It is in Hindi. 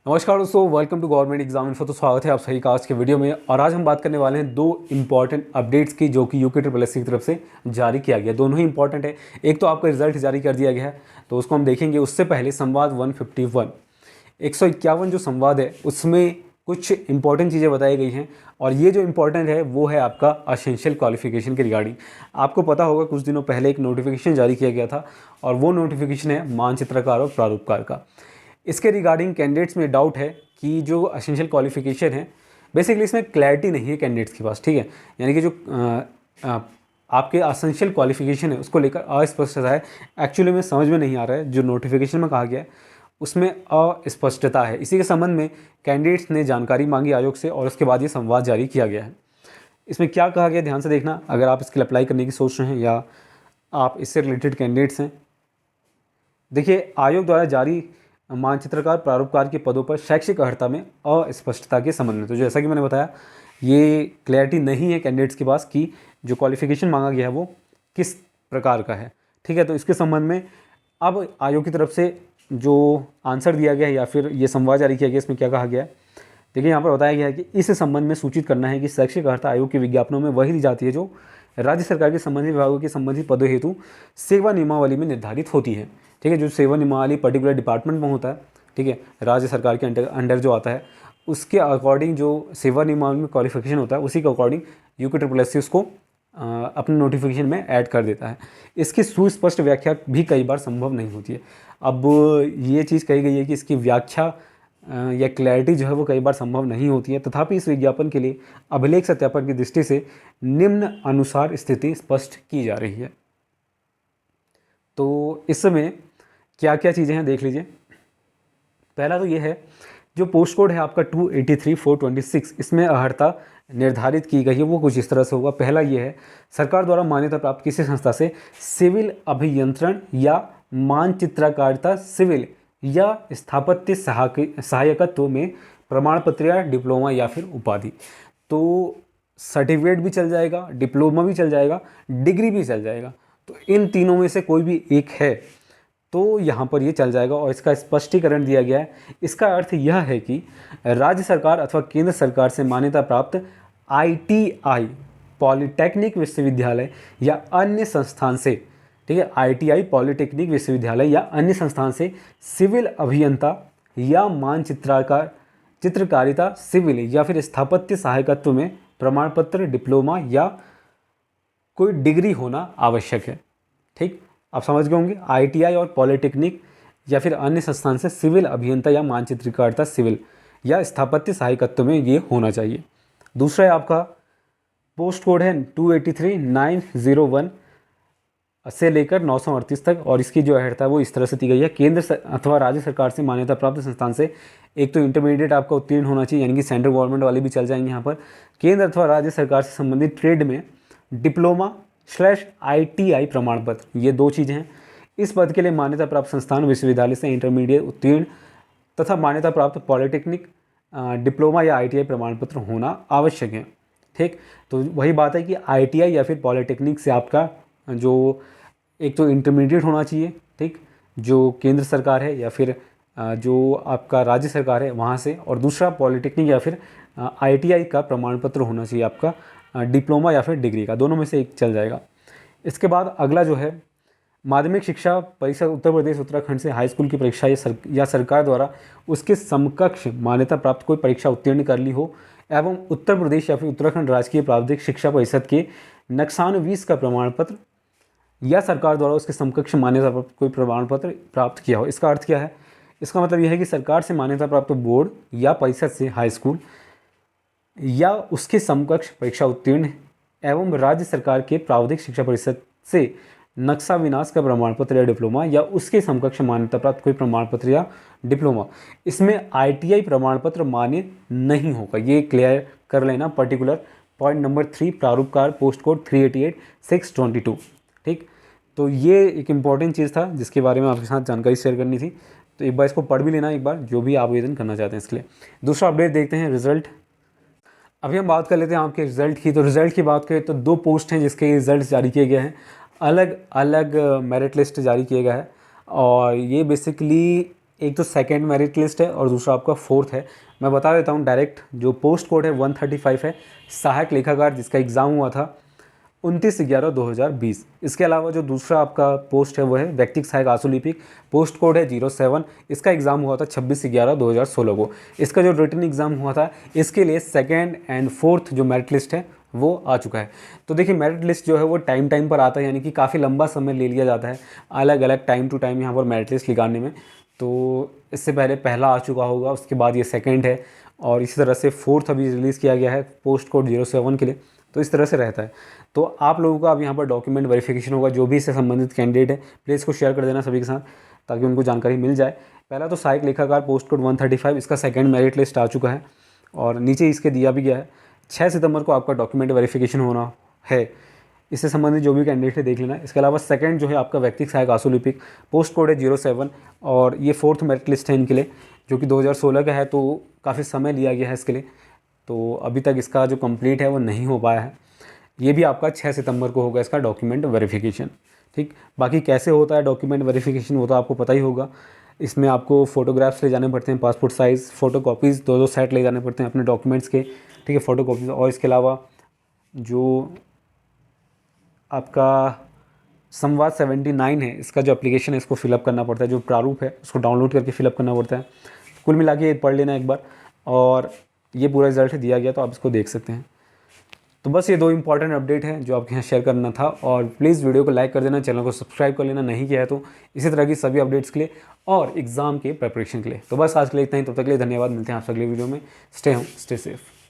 नमस्कार दोस्तों, welcome to government exam info. तो स्वागत है आप सही का आज के वीडियो में। और आज हम बात करने वाले हैं दो इंपॉर्टेंट अपडेट्स की जो कि यूके ट्रिपल एस की तरफ से जारी किया गया। दोनों ही इंपॉर्टेंट है। एक तो आपका रिजल्ट जारी कर दिया गया है तो उसको हम देखेंगे। उससे पहले संवाद 151 151 जो संवाद है उसमें कुछ इंपॉर्टेंट चीज़ें बताई गई हैं। और ये जो इंपॉर्टेंट है वो है आपका असेंशियल क्वालिफिकेशन के रिगार्डिंग। आपको पता होगा कुछ दिनों पहले एक नोटिफिकेशन जारी किया गया था और वो नोटिफिकेशन है मानचित्रकार और प्रारूपकार का। इसके रिगार्डिंग कैंडिडेट्स में डाउट है कि जो एसेंशियल क्वालिफिकेशन है बेसिकली इसमें क्लैरिटी नहीं है कैंडिडेट्स के पास, ठीक है। यानी कि जो आपके एसेंशियल क्वालिफिकेशन है उसको लेकर अस्पष्टता है। एक्चुअली में समझ में नहीं आ रहा है, जो नोटिफिकेशन में कहा गया है उसमें अस्पष्टता है। इसी के संबंध में कैंडिडेट्स ने जानकारी मांगी आयोग से और उसके बाद ये संवाद जारी किया गया है। इसमें क्या कहा गया ध्यान से देखना, अगर आप इसके लिए अप्लाई करने की सोच रहे हैं या आप इससे रिलेटेड कैंडिडेट्स हैं। देखिए, आयोग द्वारा जारी मानचित्रकार प्रारूपकार के पदों पर शैक्षिक अर्हता में अस्पष्टता के संबंध में, तो जैसा कि मैंने बताया ये क्लैरिटी नहीं है कैंडिडेट्स के पास कि जो क्वालिफिकेशन मांगा गया है वो किस प्रकार का है, ठीक है। तो इसके संबंध में अब आयोग की तरफ से जो आंसर दिया गया है या फिर ये संवाद जारी किया गया, इसमें क्या कहा गया है देखिए, यहाँ पर बताया गया है कि इस संबंध में सूचित करना है कि शैक्षिक अर्हता आयोग के विज्ञापनों में वही दी जाती है जो राज्य सरकार के संबंधित विभागों के संबंधित पदों हेतु सेवा नियमावली में निर्धारित होती है, ठीक है। जो सेवा नियमावली पर्टिकुलर डिपार्टमेंट में होता है, ठीक है, राज्य सरकार के अंडर जो आता है उसके अकॉर्डिंग जो सेवा नियमावली में क्वालिफिकेशन होता है उसी के अकॉर्डिंग यूके ट्रिपल एस उसको अपने नोटिफिकेशन में ऐड कर देता है। इसकी सुस्पष्ट व्याख्या भी कई बार संभव नहीं होती है। अब ये चीज़ कही गई है कि इसकी व्याख्या या क्लैरिटी जो है वो कई बार संभव नहीं होती है। तथापि इस विज्ञापन के लिए अभिलेख सत्यापन की दृष्टि से निम्न अनुसार स्थिति स्पष्ट की जा रही है। तो इस समय क्या क्या चीज़ें हैं देख लीजिए। पहला तो ये है, जो पोस्ट कोड है आपका 283/426, इसमें अर्हता निर्धारित की गई है वो कुछ इस तरह से होगा। पहला ये है, सरकार द्वारा मान्यता प्राप्त किसी संस्था से सिविल अभियंत्रण या मानचित्रकारिता, सिविल या स्थापत्य सहायकत्व में प्रमाण पत्र या डिप्लोमा या फिर उपाधि। तो सर्टिफिकेट भी चल जाएगा, डिप्लोमा भी चल जाएगा, डिग्री भी चल जाएगा। तो इन तीनों में से कोई भी एक है तो यहाँ पर ये चल जाएगा। और इसका स्पष्टीकरण दिया गया है। इसका अर्थ यह है कि राज्य सरकार अथवा केंद्र सरकार से मान्यता प्राप्त आईटीआई, पॉलिटेक्निक विश्वविद्यालय या अन्य संस्थान से, ठीक है, आईटीआई, पॉलिटेक्निक विश्वविद्यालय या अन्य संस्थान से सिविल अभियंता या चित्रकारिता, सिविल या फिर स्थापत्य सहायकत्व में प्रमाण पत्र, डिप्लोमा या कोई डिग्री होना आवश्यक है, ठीक। आप समझ गए होंगे, आईटीआई और पॉलिटेक्निक या फिर अन्य संस्थान से सिविल अभियंता या मानचित्रकारिता, सिविल या स्थापत्य सहायकत्व में ये होना चाहिए। दूसरा है आपका पोस्ट कोड है 283/901 से लेकर 938 तक। और इसकी जो अर्हता है वो इस तरह से दी गई है, केंद्र अथवा राज्य सरकार से मान्यता प्राप्त संस्थान से एक तो इंटरमीडिएट आपका उत्तीर्ण होना चाहिए, यानी कि सेंट्रल गवर्नमेंट वाले भी चल जाएंगे यहाँ पर। केंद्र अथवा राज्य सरकार से संबंधित ट्रेड में डिप्लोमा/आईटीआई प्रमाण पत्र, ये दो चीज़ें हैं। इस पद के लिए मान्यता प्राप्त संस्थान विश्वविद्यालय से इंटरमीडिएट उत्तीर्ण तथा मान्यता प्राप्त पॉलिटेक्निक, डिप्लोमा या आईटीआई प्रमाण पत्र होना आवश्यक है, ठीक। तो वही बात है कि आईटीआई या फिर पॉलिटेक्निक से आपका जो एक तो इंटरमीडिएट होना चाहिए, ठीक, जो केंद्र सरकार है या फिर जो आपका राज्य सरकार है वहाँ से, और दूसरा पॉलिटेक्निक या फिर आईटीआई का प्रमाण पत्र होना चाहिए आपका, डिप्लोमा या फिर डिग्री का, दोनों में से एक चल जाएगा। इसके बाद अगला जो है, माध्यमिक शिक्षा परिषद उत्तर प्रदेश उत्तराखंड से हाई स्कूल की परीक्षा या सरकार द्वारा उसके समकक्ष मान्यता प्राप्त कोई परीक्षा उत्तीर्ण कर ली हो एवं उत्तर प्रदेश या फिर उत्तराखंड राजकीय प्रावधिक शिक्षा परिषद के नक्सान 20 का प्रमाण पत्र या सरकार द्वारा उसके समकक्ष मान्यता प्राप्त कोई प्रमाण पत्र प्राप्त किया हो। इसका अर्थ क्या है, इसका मतलब यह है कि सरकार से मान्यता प्राप्त बोर्ड या परिषद से हाई स्कूल या उसके समकक्ष परीक्षा उत्तीर्ण एवं राज्य सरकार के प्रावधिक शिक्षा परिषद से नक्शा विनाश का प्रमाण पत्र या डिप्लोमा या उसके समकक्ष मान्यता प्राप्त कोई प्रमाण पत्र या डिप्लोमा, इसमें आईटीआई प्रमाण पत्र मान्य नहीं होगा। ये क्लियर कर लेना, पर्टिकुलर पॉइंट नंबर 3, प्रारूपकार पोस्ट कोड 388/622, ठीक। तो ये एक इम्पॉर्टेंट चीज़ था जिसके बारे में आपके साथ जानकारी शेयर करनी थी। तो एक बार इसको पढ़ भी लेना, एक बार जो भी आवेदन करना चाहते हैं इसके लिए। दूसरा अपडेट देखते हैं, रिजल्ट। अभी हम बात कर लेते हैं आपके रिजल्ट की। तो रिजल्ट की बात करें तो दो पोस्ट हैं जिसके रिजल्ट जारी किए गए हैं, अलग अलग मेरिट लिस्ट जारी किया गया है। और ये बेसिकली एक तो सेकंड मेरिट लिस्ट है और दूसरा आपका फोर्थ है। मैं बता देता हूँ डायरेक्ट, जो पोस्ट कोड है 135 है, सहायक लेखाकार, जिसका एग्ज़ाम हुआ था 29/11/2020। इसके अलावा जो दूसरा आपका पोस्ट है वो है व्यक्तिक सहायक आशुलिपिक, पोस्ट कोड है 07, इसका एग्ज़ाम हुआ था 26/11/2016 को। इसका जो रिटन एग्ज़ाम हुआ था, इसके लिए सेकेंड एंड फोर्थ जो मेरिट लिस्ट है वो आ चुका है। तो देखिए मेरिट लिस्ट जो है वो टाइम पर आता है, यानी कि काफ़ी लंबा समय ले लिया जाता है अलग अलग टाइम टू टाइम यहाँ पर मेरिट लिस्ट निकालने में। तो इससे पहले पहला आ चुका होगा, उसके बाद ये सेकंड है, और इसी तरह से फोर्थ अभी रिलीज़ किया गया है पोस्ट कोड 07 के लिए। तो इस तरह से रहता है। तो आप लोगों का अब यहाँ पर डॉक्यूमेंट वेरिफिकेशन होगा। जो भी इससे संबंधित कैंडिडेट है प्लीज़ इसको शेयर कर देना सभी के साथ, ताकि उनको जानकारी मिल जाए। पहला तो सहायक लेखाकार पोस्ट कोड 135, इसका सेकंड मेरिट लिस्ट आ चुका है और नीचे इसके दिया भी गया है 6 सितंबर को आपका डॉक्यूमेंट वेरिफिकेशन होना है। इससे संबंधित जो भी कैंडिडेट है देख लेना। इसके अलावा सेकंड जो है आपका व्यक्तिक सहायक आशुलिपिक, पोस्ट कोड है 07, और ये फोर्थ मेरिट लिस्ट है इनके लिए, जो कि 2016 का है। तो काफ़ी समय लिया गया है इसके लिए, तो अभी तक इसका जो कंप्लीट है वो नहीं हो पाया है। ये भी आपका 6 सितंबर को होगा इसका डॉक्यूमेंट वेरिफिकेशन। ठीक, बाकी कैसे होता है डॉक्यूमेंट वेरिफिकेशन वो तो आपको पता ही होगा। इसमें आपको फ़ोटोग्राफ्स ले जाने पड़ते हैं, passport size photo copies 2-2 set ले जाने पड़ते हैं अपने डॉक्यूमेंट्स के। ठीक है, फ़ोटो कॉपीज़। और इसके अलावा जो आपका संवाद 79 है, इसका जो एप्लीकेशन है इसको फिलअप करना पड़ता है, जो प्रारूप है उसको डाउनलोड करके फिलअप करना पड़ता है। कुल मिला के पढ़ लेना एक बार, और ये पूरा रिजल्ट दिया गया तो आप इसको देख सकते हैं। तो बस ये 2 इंपॉर्टेंट अपडेट हैं जो आपके यहाँ शेयर करना था, और प्लीज़ वीडियो को लाइक कर देना, चैनल को सब्सक्राइब कर लेना नहीं किया है तो, इसी तरह की सभी अपडेट्स के लिए और एग्ज़ाम के प्रिपरेशन के लिए। तो बस आज के लिए इतना ही, तब तक के लिए धन्यवाद। मिलते हैं आपसे अगले वीडियो में। Stay home, stay safe.